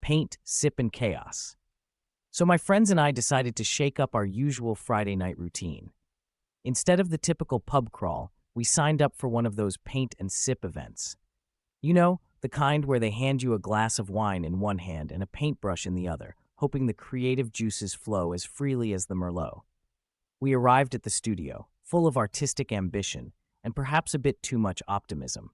paint, sip, and chaos. So my friends and I decided to shake up our usual Friday night routine. Instead of the typical pub crawl, we signed up for one of those paint and sip events. You know, the kind where they hand you a glass of wine in one hand and a paintbrush in the other, hoping the creative juices flow as freely as the Merlot. We arrived at the studio, full of artistic ambition and perhaps a bit too much optimism.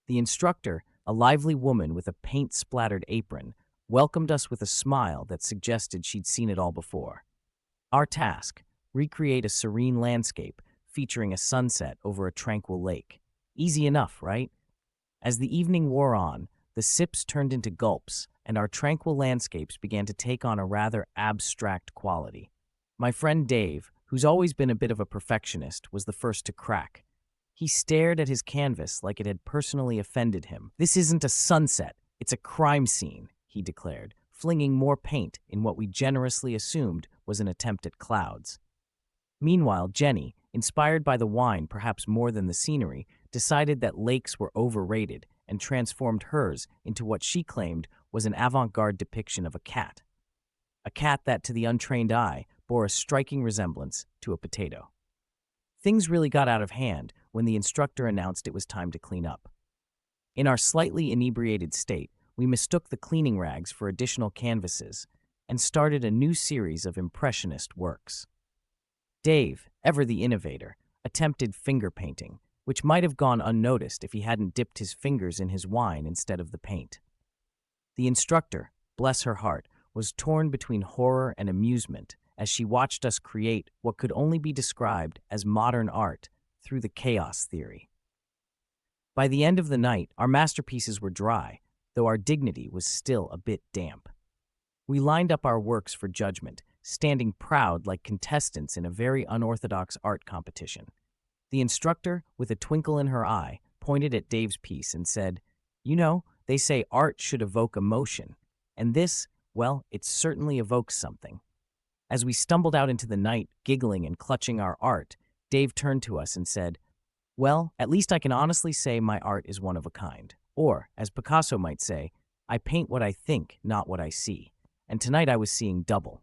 The instructor, a lively woman with a paint-splattered apron, welcomed us with a smile that suggested she'd seen it all before. Our task: recreate a serene landscape featuring a sunset over a tranquil lake. Easy enough, right? As the evening wore on, the sips turned into gulps, and our tranquil landscapes began to take on a rather abstract quality. My friend Dave, who's always been a bit of a perfectionist, was the first to crack. He stared at his canvas like it had personally offended him. "This isn't a sunset, it's a crime scene," he declared, flinging more paint in what we generously assumed was an attempt at clouds. Meanwhile, Jenny, inspired by the wine perhaps more than the scenery, decided that lakes were overrated and transformed hers into what she claimed was an avant-garde depiction of a cat. A cat that, to the untrained eye, bore a striking resemblance to a potato. Things really got out of hand when the instructor announced it was time to clean up. In our slightly inebriated state, we mistook the cleaning rags for additional canvases and started a new series of impressionist works. Dave, ever the innovator, attempted finger painting, which might have gone unnoticed if he hadn't dipped his fingers in his wine instead of the paint. The instructor, bless her heart, was torn between horror and amusement as she watched us create what could only be described as modern art through the chaos theory. By the end of the night, our masterpieces were dry, though our dignity was still a bit damp. We lined up our works for judgment, standing proud like contestants in a very unorthodox art competition. The instructor, with a twinkle in her eye, pointed at Dave's piece and said, "You know, they say art should evoke emotion, and this, well, it certainly evokes something." As we stumbled out into the night, giggling and clutching our art, Dave turned to us and said, "Well, at least I can honestly say my art is one of a kind. Or, as Picasso might say, I paint what I think, not what I see. And tonight I was seeing double."